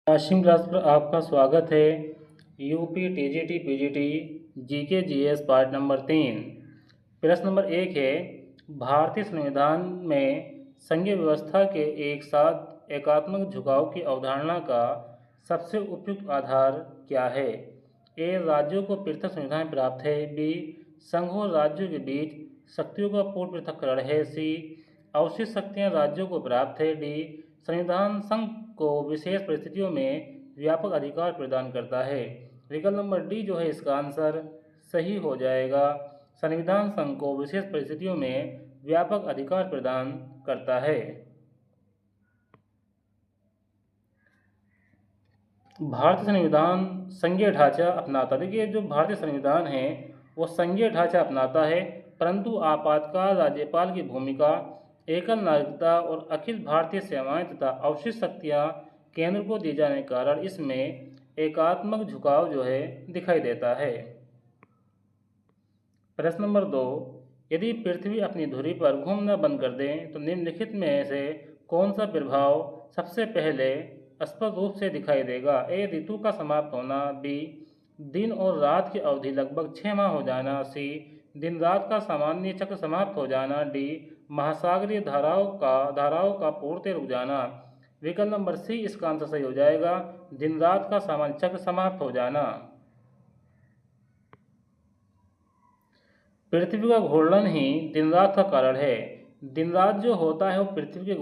Kasim class पर आपका स्वागत है। UP TGT PGT GK GS part number 3। प्रश्न नंबर 1 है, भारतीय संविधान में संघीय व्यवस्था के एक साथ एकात्मक झुकाव की अवधारणा का सबसे उपयुक्त आधार क्या है? ए, राज्यों को पृथक संविधान प्राप्त है। बी, संघ और राज्यों के बीच शक्तियों का पूर्ण पृथक्करण है। सी, अवशिष्ट शक्तियां राज्यों को प्राप्त है। डी, संविधान संघ को विशेष परिस्थितियों में व्यापक अधिकार प्रदान करता है। विकल्प नंबर डी जो है इसका आंसर सही हो जाएगा। संविधान संघ को विशेष परिस्थितियों में व्यापक अधिकार प्रदान करता है। भारतीय संविधान संघीय ढांचा अपनाता, देखिए जो भारतीय संविधान है वो संघीय ढांचा अपनाता है, परंतु आपातकाल राज्यपाल की भूमिका, एकल नागरिकता और अखिल भारतीय सेवाएं तथा अवशिष्ट शक्तियां केंद्र को दिए जाने के कारण इसमें एकात्मक झुकाव जो है दिखाई देता है। प्रश्न नंबर 2, यदि पृथ्वी अपनी धुरी पर घूमना बंद कर दें तो निम्नलिखित में से कौन सा प्रभाव सबसे पहले स्पष्ट रूप से दिखाई देगा? ए, ऋतु का समाप्त होना। बी, दिन और रात की अवधि लगभग 6 माह हो जाना। सी, दिन रात का सामान्य चक्र समाप्त हो जाना। डी, महासागरीय धाराओं का पूर्णतः रुक जाना। विकल्प नंबर सी इसका आंसर सही हो जाएगा, दिन रात का सामान्य चक्र समाप्त हो जाना। पृथ्वी का घूर्णन ही दिन रात का कारण है। दिन रात जो होता है वो पृथ्वी के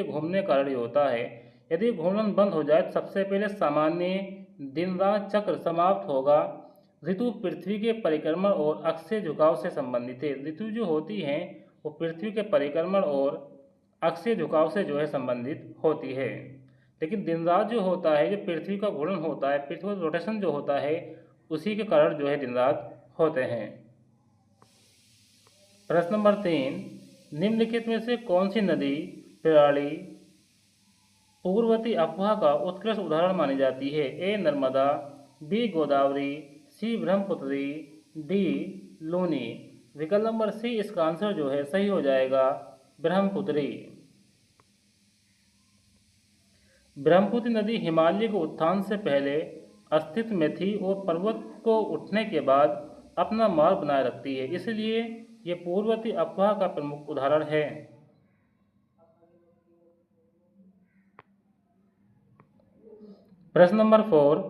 घूमने कारण ही होता है। यदि घूर्णन बंद हो जाए तो सबसे पहले सामान्य दिन रात चक्र समाप्त होगा। ऋतु पृथ्वी के परिक्रमण और अक्षीय झुकाव से संबंधित है। ऋतु जो होती हैं वो पृथ्वी के परिक्रमण और अक्षीय झुकाव से जो है संबंधित होती है। लेकिन दिन रात जो होता है, जो पृथ्वी का घूर्णन होता है, पृथ्वी का रोटेशन जो होता है, उसी के कारण जो है दिन रात होते हैं। प्रश्न नंबर 3, निम्नलिखित में से कौन सी नदी प्रणाली पूर्ववर्ती अफवाह का उत्कृष्ट उदाहरण मानी जाती है? ए, नर्मदा। बी, गोदावरी। सी, ब्रह्मपुत्री। डी, लूनी। विकल्प नंबर सी इसका आंसर जो है सही हो जाएगा, ब्रह्मपुत्री। ब्रह्मपुत्र नदी हिमालय के उत्थान से पहले अस्तित्व में थी और पर्वत को उठने के बाद अपना मार्ग बनाए रखती है, इसलिए ये पूर्ववर्ती अफवाह का प्रमुख उदाहरण है। प्रश्न नंबर 4,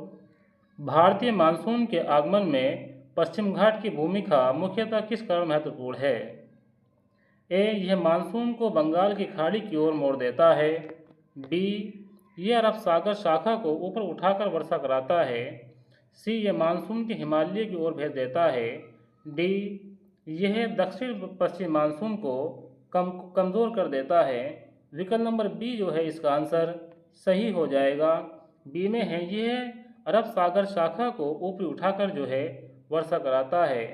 भारतीय मानसून के आगमन में पश्चिम घाट की भूमिका मुख्यतः किस कारण महत्वपूर्ण है? ए, यह मानसून को बंगाल की खाड़ी की ओर मोड़ देता है। बी, यह अरब सागर शाखा को ऊपर उठाकर वर्षा कराता है। सी, यह मानसून के हिमालय की ओर भेज देता है। डी, यह दक्षिण पश्चिम मानसून को कमज़ोर कर देता है। विकल्प नंबर बी जो है इसका आंसर सही हो जाएगा। बी में है, यह अरब सागर शाखा को ऊपर उठाकर जो है वर्षा कराता है।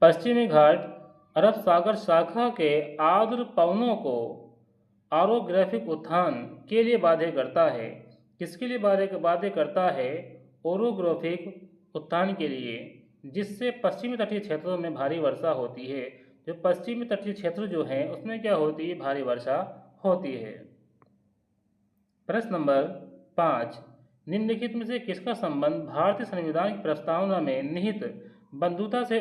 पश्चिमी घाट अरब सागर शाखा के आर्द्र पवनों को ऑरोग्राफिक उत्थान के लिए बाध्य करता है। किसके लिए बाध्य करता है? ओरोग्राफिक उत्थान के लिए, जिससे पश्चिमी तटीय क्षेत्रों में भारी वर्षा होती है। जो पश्चिमी तटीय क्षेत्र जो हैं उसमें क्या होती है? भारी वर्षा होती है। प्रश्न नंबर 5, निम्नलिखित में से किसका संबंध भारतीय संविधान की प्रस्तावना में निहित बंधुता से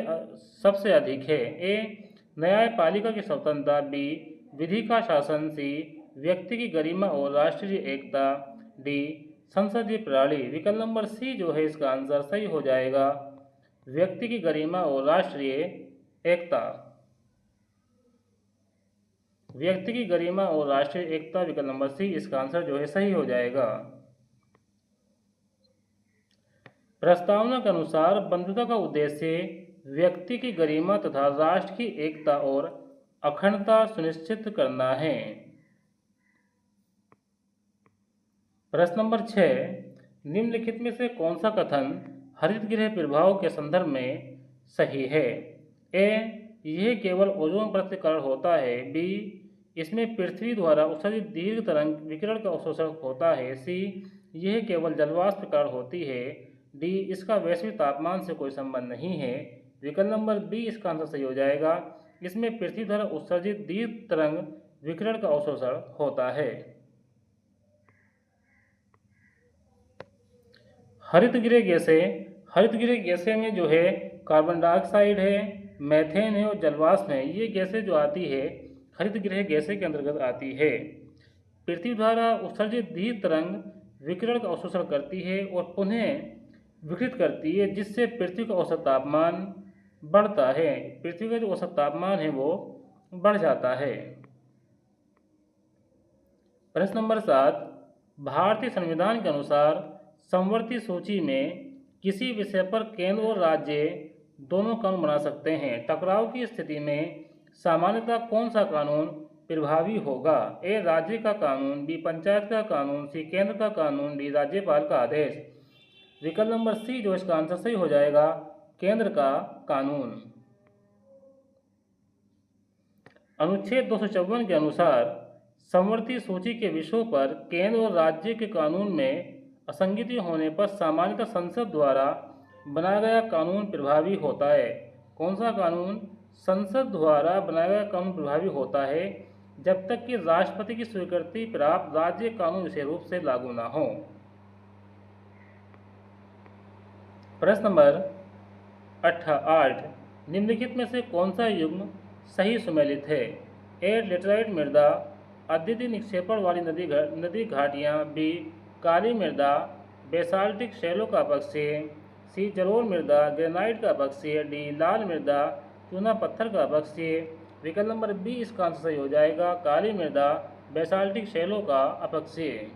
सबसे अधिक है? ए, न्यायपालिका की स्वतंत्रता। बी, विधि का शासन। सी, व्यक्ति की गरिमा और राष्ट्रीय एकता। डी, संसदीय प्रणाली। विकल्प नंबर सी जो है इसका आंसर सही हो जाएगा, व्यक्ति की गरिमा और राष्ट्रीय एकता। व्यक्ति की गरिमा और राष्ट्रीय एकता, विकल्प नंबर सी इसका आंसर जो है सही हो जाएगा। प्रस्तावना के अनुसार बंधुता का उद्देश्य व्यक्ति की गरिमा तथा राष्ट्र की एकता और अखंडता सुनिश्चित करना है। प्रश्न नंबर 6, निम्नलिखित में से कौन सा कथन हरित गृह प्रभाव के संदर्भ में सही है? ए, यह केवल ओजोन परत के कारण होता है। बी, इसमें पृथ्वी द्वारा उत्सर्जित दीर्घ तरंग विकिरण का अवशोषण होता है। सी, यह केवल जलवाष्प के कारण होती है। डी, इसका वैश्विक तापमान से कोई संबंध नहीं है। विकल्प नंबर बी इसका आंसर सही हो जाएगा, इसमें पृथ्वी द्वारा उत्सर्जित दीर्घ तरंग विकिरण का अवशोषण होता है। हरितगृह गैसें में जो है कार्बन डाइऑक्साइड है, मेथेन है और जलवाष्प है। ये गैसें जो आती है हरितगृह गैसें के अंतर्गत आती है। पृथ्वी द्वारा उत्सर्जित दीर्घ तरंग विकिरण का अवशोषण करती है और पुनः विकृत करती है, जिससे पृथ्वी का औसत तापमान बढ़ता है। पृथ्वी का जो औसत तापमान है वो बढ़ जाता है। प्रश्न नंबर 7, भारतीय संविधान के अनुसार समवर्ती सूची में किसी विषय पर केंद्र और राज्य दोनों कानून बना सकते हैं। टकराव की स्थिति में सामान्यतः कौन सा कानून प्रभावी होगा? ए राज्य का कानून, बी पंचायत का कानून, सी केंद्र का कानून, डी राज्यपाल का आदेश। विकल्प नंबर सी जो इसका आंसर सही हो जाएगा, केंद्र का कानून। अनुच्छेद 254 के अनुसार समवर्ती सूची के विषयों पर केंद्र और राज्य के कानून में असंगति होने पर सामान्यतः संसद द्वारा बनाया गया कानून प्रभावी होता है। कौन सा कानून? संसद द्वारा बनाया गया कानून प्रभावी होता है जब तक कि राष्ट्रपति की स्वीकृति प्राप्त राज्य कानून विशेष रूप से लागू न हो। प्रश्न नंबर 8, निम्नलिखित में से कौन सा युग्म सही सुमेलित है? ए लेटराइट मृदा, अद्वितीय निक्षेपण वाली नदी घाटियाँ, बी काली मृदा, बेसाल्टिक शैलों का अपक्षय, सी जलोढ़ मृदा, ग्रेनाइट का अपक्षय, डी लाल मृदा, चूना पत्थर का अपक्षय। विकल्प नंबर बी इसका आंसर सही हो जाएगा, काली मृदा, बेसाल्टिक शैलों का अपक्षय।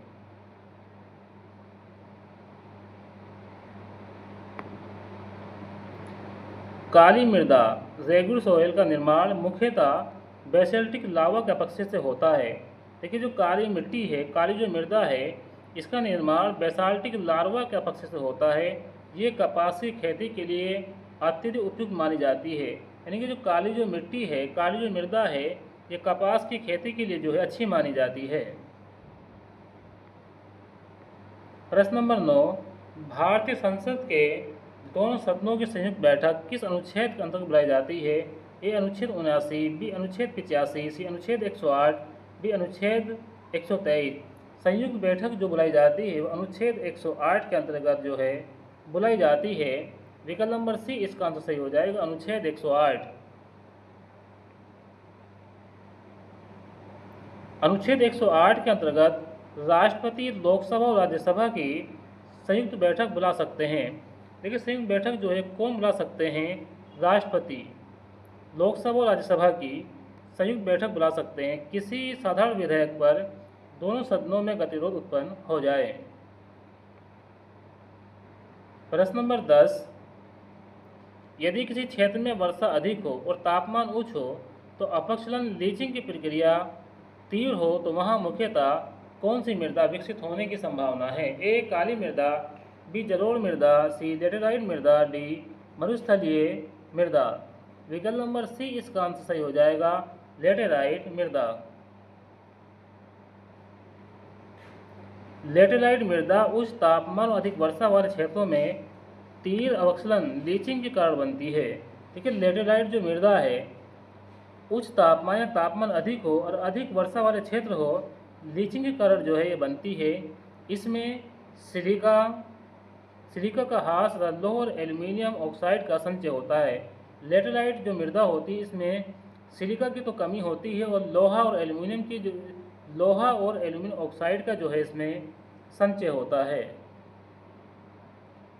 काली मृदा रेगुलर सॉइल का निर्माण मुख्यतः बेसाल्टिक लावा के अपक्षय से होता है। देखिए जो काली मिट्टी है, काली जो मृदा है, इसका निर्माण बेसाल्टिक लार्वा के अपक्षय से होता है। ये कपास की खेती के लिए अत्यधिक उपयुक्त मानी जाती है। यानी कि जो काली जो मिट्टी है, काली जो मृदा है, ये कपास की खेती के लिए जो है अच्छी मानी जाती है। प्रश्न नंबर 9, भारतीय संसद के दोनों सदनों की संयुक्त बैठक किस अनुच्छेद के अंतर्गत बुलाई जाती है? ए अनुच्छेद 79, बी अनुच्छेद 85, सी अनुच्छेद 108, डी अनुच्छेद 123। संयुक्त बैठक जो बुलाई जाती है वो अनुच्छेद 108 के अंतर्गत जो है बुलाई जाती है। विकल्प नंबर सी इसका आंसर सही हो जाएगा, अनुच्छेद 108। अनुच्छेद 108 के अंतर्गत राष्ट्रपति लोकसभा और राज्यसभा की संयुक्त बैठक बुला सकते हैं। देखिए संयुक्त बैठक जो है कौन बुला सकते हैं? राष्ट्रपति लोकसभा और राज्यसभा की संयुक्त बैठक बुला सकते हैं किसी साधारण विधेयक पर दोनों सदनों में गतिरोध उत्पन्न हो जाए। प्रश्न नंबर 10, यदि किसी क्षेत्र में वर्षा अधिक हो और तापमान उच्च हो तो अपक्षलन लीचिंग की प्रक्रिया तीव्र हो तो वहाँ मुख्यतः कौन सी मृदा विकसित होने की संभावना है? ए काली मृदा, बी जलोढ़ मृदा, सी लेटेराइट मृदा, डी मरुस्थलीय मृदा। विकल्प नंबर सी इसका आंसर सही हो जाएगा, लेटेराइट मृदा। लेटेराइट मृदा उच्च तापमान और अधिक वर्षा वाले क्षेत्रों में तीव्र अवक्षलन लीचिंग के कारण बनती है। देखिए लेटेराइट जो मृदा है, उच्च तापमान या तापमान अधिक हो और अधिक वर्षा वाले क्षेत्र हो, लीचिंग के कारण जो है ये बनती है। इसमें सिलिका का ह्रास, लौह और एल्यूमिनियम ऑक्साइड का संचय होता है। लेटेराइट जो मृदा होती है इसमें सिलिका की तो कमी होती है और लोहा और एल्यूमिनियम ऑक्साइड का जो है इसमें संचय होता है।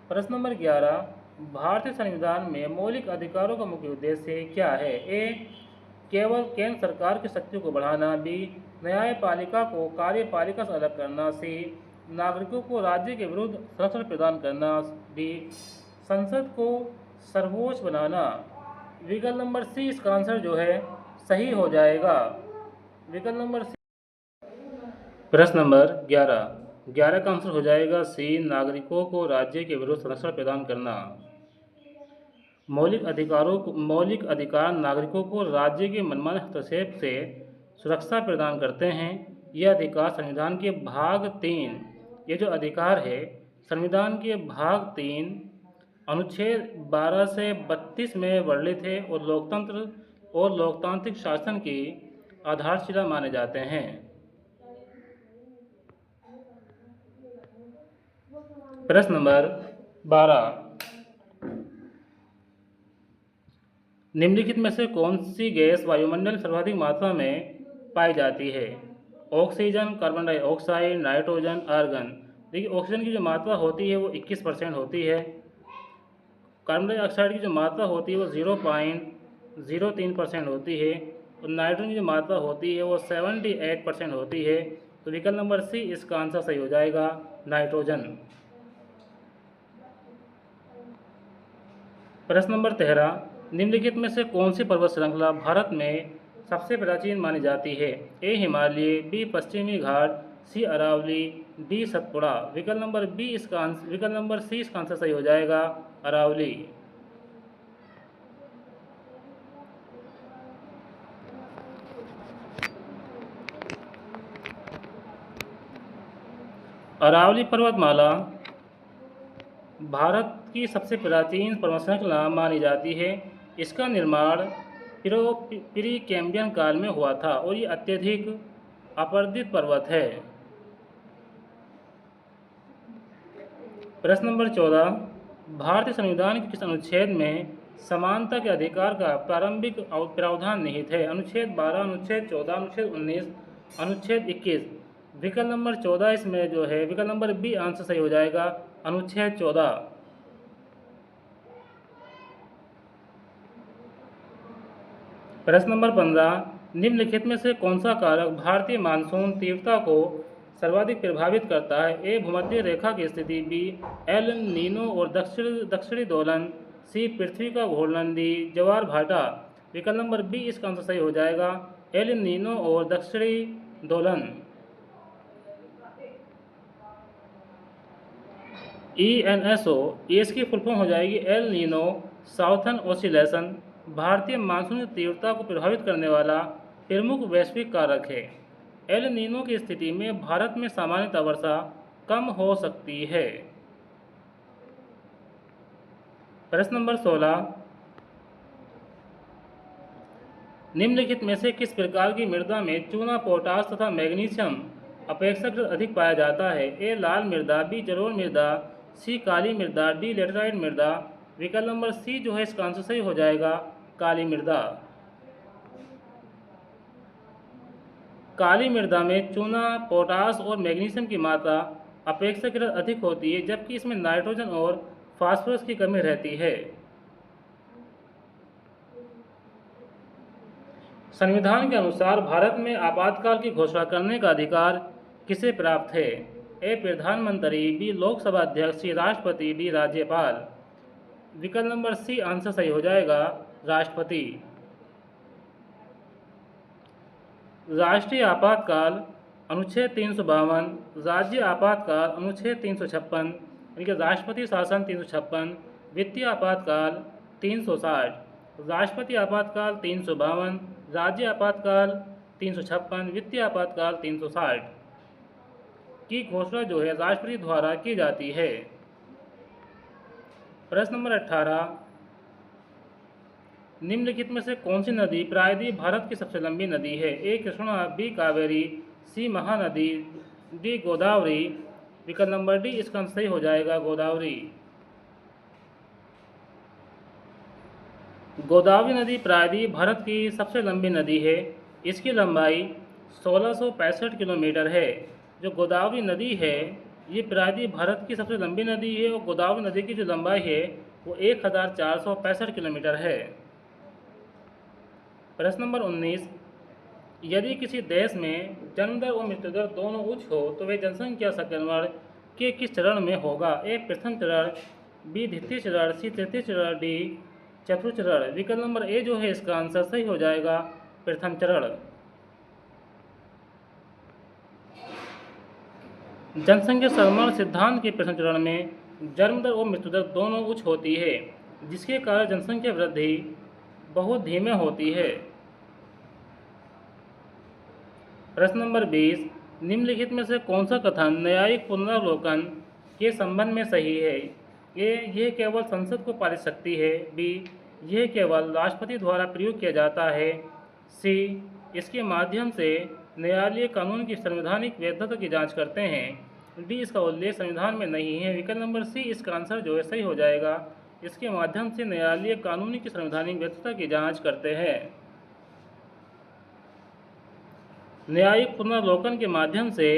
प्रश्न नंबर 11, भारतीय संविधान में मौलिक अधिकारों का मुख्य उद्देश्य क्या है? ए केवल केंद्र सरकार की शक्तियों को बढ़ाना, बी न्यायपालिका को कार्यपालिका से अलग करना, सी नागरिकों को राज्य के विरुद्ध संरक्षण प्रदान करना, डी संसद को सर्वोच्च बनाना। विकल्प नंबर सी इसका आंसर जो है सही हो जाएगा, विकल्प नंबर सी। प्रश्न नंबर 11 का आंसर हो जाएगा सी, नागरिकों को राज्य के विरुद्ध संरक्षण प्रदान करना। मौलिक अधिकार नागरिकों को राज्य के मनमाने हस्तक्षेप से सुरक्षा प्रदान करते हैं। यह अधिकार संविधान के भाग 3, ये जो अधिकार है संविधान के भाग 3 अनुच्छेद 12 से 32 में वर्णित है और लोकतंत्र और लोकतांत्रिक शासन की आधारशिला माने जाते हैं। प्रश्न नंबर 12, निम्नलिखित में से कौन सी गैस वायुमंडल में सर्वाधिक मात्रा में पाई जाती है? Oxygen, carbon dioxide, nitrogen, argon. देखिए, ऑक्सीजन की जो मात्रा होती है वो 21% होती है। कार्बन डाइऑक्साइड की जो मात्रा होती है वो 0.03% होती है और नाइट्रोजन की जो मात्रा होती है वो 78% होती है। तो विकल्प नंबर सी इसका आंसर सही हो जाएगा, नाइट्रोजन। प्रश्न नंबर 13, निम्नलिखित में से कौन सी पर्वत श्रृंखला भारत में सबसे प्राचीन मानी जाती है? ए हिमालय, बी पश्चिमी घाट, सी अरावली, डी सतपुड़ा। विकल्प नंबर सी इसका आंसर सही हो जाएगा, अरावली। अरावली पर्वतमाला भारत की सबसे प्राचीन पर्वत श्रृंखला मानी जाती है। इसका निर्माण प्री कैम्ब्रियन काल में हुआ था और ये अत्यधिक अपर्दित पर्वत है। प्रश्न नंबर 14, भारतीय संविधान के किस अनुच्छेद में समानता के अधिकार का प्रारंभिक प्रावधान निहित है? अनुच्छेद 12, अनुच्छेद 14, अनुच्छेद 19, अनुच्छेद 21। विकल्प नंबर 14 इसमें जो है विकल्प नंबर बी आंसर सही हो जाएगा, अनुच्छेद 14। प्रश्न नंबर 15, निम्नलिखित में से कौन सा कारक भारतीय मानसून तीव्रता को सर्वाधिक प्रभावित करता है? ए भूमध्य रेखा की स्थिति, बी एल नीनो और दक्षिणी दोलन, सी पृथ्वी का घूर्णन, डी ज्वार भाटा। विकल्प नंबर बी इसका आंसर सही हो जाएगा, एल नीनो और दक्षिणी दोलन। ENSO, इसकी फुल फॉर्म हो जाएगी एल नीनो साउथर्न ओसिलेशन। भारतीय मानसून तीव्रता को प्रभावित करने वाला प्रमुख वैश्विक कारक है। एल नीनो की स्थिति में भारत में सामान्यतः वर्षा कम हो सकती है। प्रश्न नंबर 16, निम्नलिखित में से किस प्रकार की मृदा में चूना, पोटास तथा मैग्नीशियम अपेक्षाकृत अधिक पाया जाता है? ए लाल मृदा, बी जलोढ़ मृदा, सी काली मृदा, डी लेटराइट मृदा। विकल्प नंबर सी जो है इसका आंसर सही हो जाएगा, काली मृदा। काली मृदा में चूना, पोटास और मैग्नीशियम की मात्रा अपेक्षाकृत अधिक होती है, जबकि इसमें नाइट्रोजन और फास्फोरस की कमी रहती है। संविधान के अनुसार भारत में आपातकाल की घोषणा करने का अधिकार किसे प्राप्त है? ए प्रधानमंत्री, बी लोकसभा अध्यक्ष, सी राष्ट्रपति, डी राज्यपाल। विकल्प नंबर सी आंसर सही हो जाएगा, राष्ट्रपति। राष्ट्रीय आपातकाल अनुच्छेद 352, राज्य आपातकाल अनुच्छेद 356, यानी कि राष्ट्रपति शासन 356, वित्तीय आपातकाल 360, राष्ट्रपति आपातकाल 352, राज्य आपातकाल 356, वित्तीय आपातकाल 360 की घोषणा जो है राष्ट्रपति द्वारा की जाती है। प्रश्न नंबर 18, निम्नलिखित में से कौन सी नदी प्रायद्वीप भारत की सबसे लंबी नदी है? ए कृष्णा, बी कावेरी, सी महानदी, डी गोदावरी। विकल्प नंबर डी इसका सही हो जाएगा, गोदावरी। गोदावरी नदी प्रायद्वीप भारत की सबसे लंबी नदी है। इसकी लंबाई 1665 किलोमीटर है। जो गोदावरी नदी है ये प्रायद्वीप भारत की सबसे लंबी नदी है और गोदावरी नदी की जो लंबाई है वो 1465 किलोमीटर है। प्रश्न नंबर 19, यदि किसी देश में जन्म दर और मृत्यु दर दोनों उच्च हो तो वे जनसंख्या संक्रमण के किस चरण में होगा? ए प्रथम चरण, बी द्वितीय चरण, सी तृतीय चरण, डी चतुर्थ चरण। विकल्प नंबर ए जो है इसका आंसर सही हो जाएगा, प्रथम चरण। जनसंख्या संक्रमण सिद्धांत के प्रथम चरण में जन्म दर और मृत्यु दर दोनों उच्च होती है, जिसके कारण जनसंख्या वृद्धि बहुत धीमे होती है। प्रश्न नंबर 20, निम्नलिखित में से कौन सा कथन न्यायिक पुनरावलोकन के संबंध में सही है? ए यह केवल संसद को पालित शक्ति है, बी यह केवल राष्ट्रपति द्वारा प्रयोग किया जाता है, सी इसके माध्यम से न्यायालय कानून की संवैधानिक वैधता की जांच करते हैं। डी, इसका उल्लेख संविधान में नहीं है। विकल्प नंबर सी इसका आंसर जो है सही हो जाएगा। इसके माध्यम से न्यायालय कानून की संवैधानिक वैधता की जांच करते हैं। न्यायिक पुनर्वलोकन के माध्यम से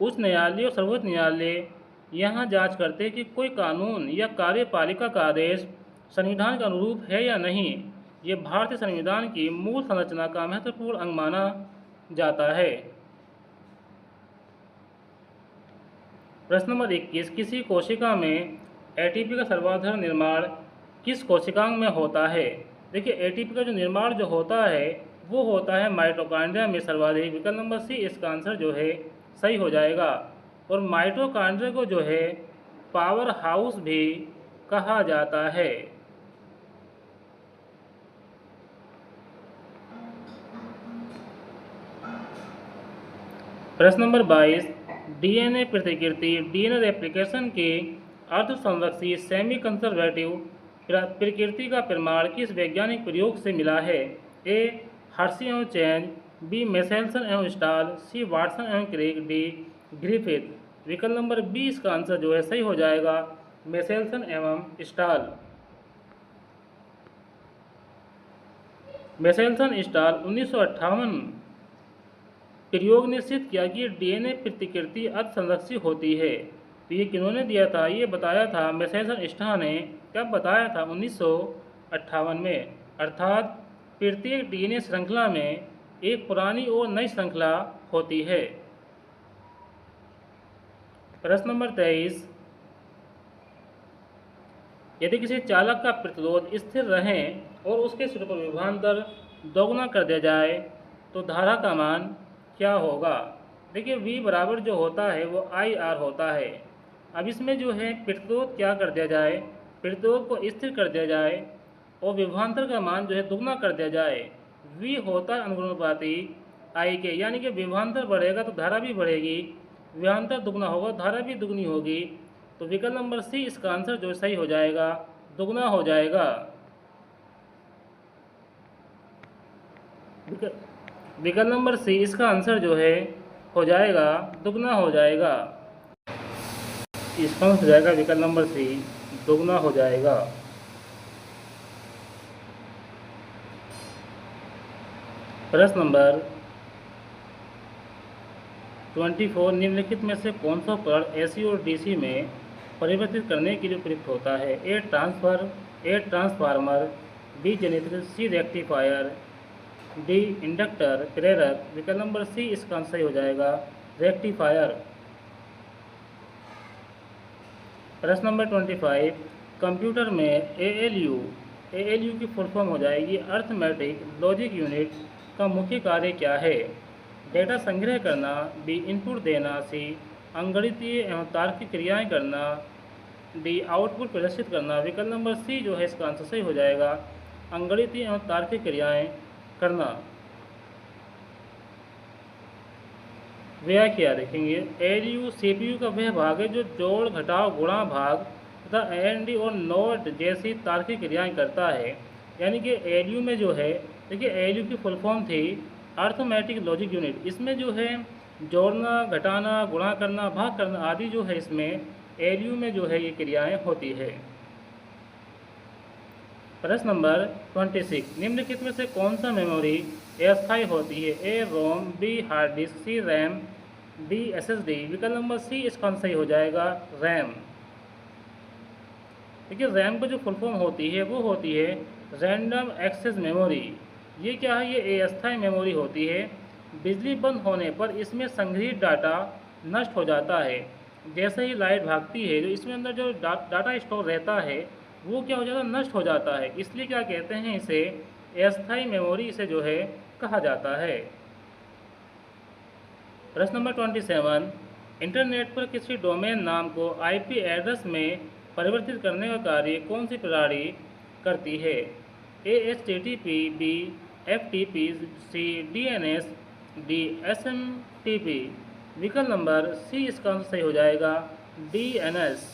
उच्च न्यायालय और सर्वोच्च न्यायालय यहाँ जांच करते हैं कि कोई कानून या कार्यपालिका का आदेश संविधान के अनुरूप है या नहीं। ये भारतीय संविधान की मूल संरचना का महत्वपूर्ण अंग माना जाता है। प्रश्न नंबर 21, किसी कोशिका में एटीपी का सर्वाधार निर्माण किस कोशिकांग में होता है? देखिए, एटीपी का जो निर्माण जो होता है वो होता है माइटोकॉन्ड्रिया में सर्वाधिक। विकल्प नंबर सी इसका आंसर जो है सही हो जाएगा। और माइटोकॉन्ड्रिया को जो है पावर हाउस भी कहा जाता है। प्रश्न नंबर 22, डीएनए प्रतिकृति डीएनए रेप्लिकेशन के अर्धसंरक्षी सेमी कंजर्वेटिव प्रकृति का प्रमाण किस वैज्ञानिक प्रयोग से मिला है? ए, हर्शी एवं चैन, बी, मेसेल्सन एवं स्टाल, सी, वाटसन एवं क्रेग, डी, ग्रिफिथ। विकल्प नंबर बी इसका आंसर जो है सही हो जाएगा, मेसेल्सन एवं स्टाल। मेसेल्सन स्टाल 1958 प्रयोग ने सिद्ध किया कि डीएनए प्रतिकृति अर्धसंरक्षी होती है। तो ये किन्होंने दिया था? ये बताया था मेसेल्सन स्टाल ने। कब बताया था? 1958 में। अर्थात प्रत्येक डीएनए श्रृंखला में एक पुरानी और नई श्रृंखला होती है। प्रश्न नंबर 23, यदि किसी चालक का प्रतिरोध स्थिर रहे और उसके सिर पर विभवांतर दोगुना कर दिया जाए तो धारा का मान क्या होगा? देखिए, V बराबर जो होता है वो IR होता है। अब इसमें जो है प्रतिरोध क्या कर दिया जाए? प्रतिरोध को स्थिर कर दिया जाए और विभवांतर का मान जो है दुगना कर दिया जाए। V होता है अनुपाती I के, यानी कि विभवांतर बढ़ेगा तो धारा भी बढ़ेगी, विभवांतर दुगना होगा धारा भी दुगनी होगी। तो विकल्प नंबर सी इसका आंसर जो सही हो जाएगा, दुगना हो जाएगा। विकल्प नंबर सी इसका आंसर जो है हो जाएगा, दुगना हो जाएगा। इसका आंसर हो जाएगा विकल्प नंबर सी, दुगना हो जाएगा। प्रश्न नंबर 24, निम्नलिखित में से कौन सा उपकरण एसी और डीसी में परिवर्तित करने के लिए प्रयुक्त होता है? ए, ट्रांसफार्मर, बी, जनरेटर, सी, रेक्टिफायर, डी, इंडक्टर, प्रेरक। विकल्प नंबर सी इसका आंसर सही हो जाएगा, रेक्टिफायर। प्रश्न नंबर 25, कंप्यूटर में एएलयू की फुल फॉर्म हो जाएगी अर्थमेटिक लॉजिक यूनिट का मुख्य कार्य क्या है? डेटा संग्रह करना, बी, इनपुट देना, सी, अंकगणितीय एवं तार्किक क्रियाएं करना, डी, आउटपुट प्रदर्शित करना। विकल्प नंबर सी जो है इसका आंसर सही हो जाएगा, अंकगणितीय एवं तार्किक क्रियाएं करना। व्याख्या देखेंगे, एलयू सीपीयू का वह भाग है जो जोड़, घटाव, गुणा, भाग तथा एंड और नॉट जैसी तार्किक क्रियाएं करता है। यानी कि एलयू में जो है, देखिए एलयू की फुल फॉर्म थी अर्थमेटिक लॉजिक यूनिट। इसमें जो है जोड़ना, घटाना, गुणा करना, भाग करना आदि जो है इसमें एलयू में जो है ये क्रियाएं होती है। प्रश्न नंबर 26, निम्नलिखित में से कौन सा मेमोरी अस्थायी होती है? ए, रोम, बी, हार्ड डिस्क, सी, रैम, डी, एसएसडी। विकल्प नंबर सी इसका आंसर सही हो जाएगा, रैम। देखिए, रैम को जो फुल फॉर्म होती है वो होती है रैंडम एक्सेस मेमोरी। ये क्या है? ये अस्थायी मेमोरी होती है। बिजली बंद होने पर इसमें संग्रहित डाटा नष्ट हो जाता है। जैसे ही लाइट भागती है, जो इसमें अंदर जो डाटा स्टोर रहता है वो क्या हो जाता है? नष्ट हो जाता है। इसलिए क्या कहते हैं? इसे अस्थायी मेमोरी इसे जो है कहा जाता है। प्रश्न नंबर 27, इंटरनेट पर किसी डोमेन नाम को आईपी एड्रेस में परिवर्तित करने का कार्य कौन सी प्रणाली करती है? ए, एचटीटीपी, बी, एफटीपी, सी, डीएनएस, डी, एसएमटीपी। विकल्प नंबर सी इसका आंसर सही हो जाएगा, डीएनएस।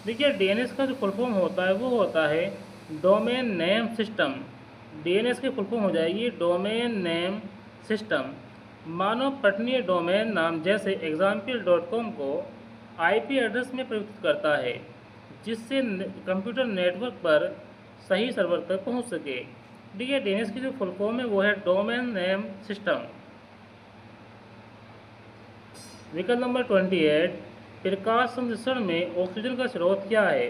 देखिए, डीएनएस का जो फुल फॉर्म होता है वो होता है डोमेन नेम सिस्टम। DNS की फुल फॉर्म हो जाएगी डोमेन नेम सिस्टम। मानव पठनीय डोमेन नाम जैसे example.com को IP एड्रेस में प्रयुक्त करता है, जिससे कंप्यूटर नेटवर्क पर सही सर्वर तक पहुंच सके। देखिए DNS की जो फुल फॉर्म है वो है डोमेन नेम सिस्टम। विकल्प नंबर 28, प्रकाश संश्लेषण में ऑक्सीजन का स्रोत क्या है?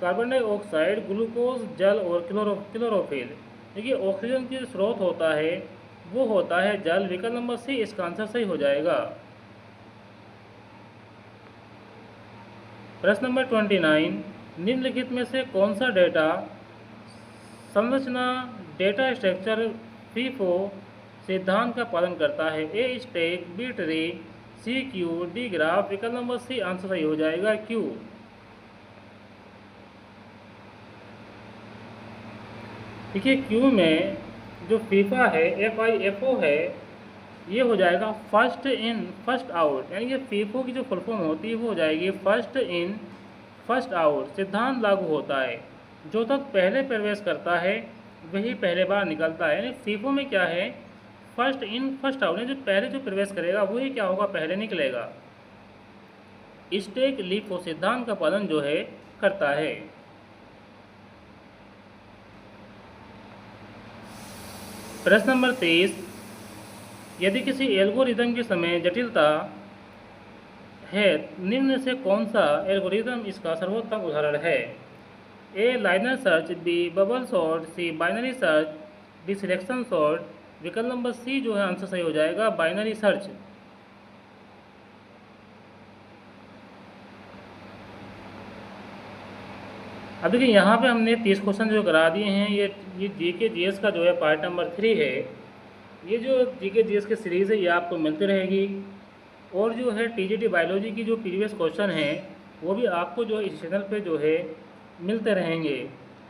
कार्बन डाइऑक्साइड, ग्लूकोज, जल और क्लोरोफिल। देखिए ऑक्सीजन की स्रोत होता है वो होता है जल। विकल्प नंबर सी इसका आंसर सही हो जाएगा। प्रश्न नंबर 29, निम्नलिखित में से कौन सा डेटा संरचना डेटा स्ट्रक्चर फीफो सिद्धांत का पालन करता है? A stack, B tree, C queue, D graph. विकल्प नंबर सी आंसर सही हो जाएगा क्यू। देखिए क्यू में जो फीफा है FIFO है, ये हो जाएगा फर्स्ट इन फर्स्ट आउट, यानी कि फीफो की जो फुल फॉर्म होती है वो हो जाएगी फर्स्ट इन फर्स्ट आउट सिद्धांत लागू होता है। जो तक पहले प्रवेश करता है वही पहले बार निकलता है। यानी फीफो में क्या है, फर्स्ट इन फर्स्ट आउट, जो पहले जो प्रवेश करेगा वही क्या होगा, पहले निकलेगा। स्टैक लीफो सिद्धांत का पालन जो है करता है। प्रश्न नंबर 23, यदि किसी एल्गोरिदम के समय जटिलता है, निम्न से कौन सा एल्गोरिदम इसका सर्वोत्तम उदाहरण है? A linear search, B bubble sort, C binary search, D selection sort. विकल्प नंबर सी जो है आंसर सही हो जाएगा बाइनरी सर्च। अब देखिए यहाँ पे हमने 30 क्वेश्चन जो करा दिए हैं। ये जीके जीएस का जो है पार्ट नंबर 3 है। ये जो जीके जीएस की सीरीज़ है ये आपको मिलती रहेगी, और जो है टीजीटी बायोलॉजी की जो प्रीवियस क्वेश्चन हैं वो भी आपको जो इस चैनल पे जो है मिलते रहेंगे।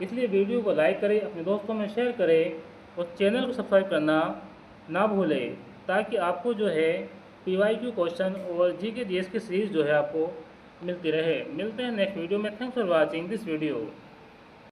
इसलिए वीडियो को लाइक करें, अपने दोस्तों में शेयर करें और चैनल को सब्सक्राइब करना ना भूलें, ताकि आपको जो है PYQ क्वेश्चन और जीके जीएस की सीरीज़ जो है आपको मिलती रहे। मिलते हैं नेक्स्ट वीडियो में। Thanks for watching this video.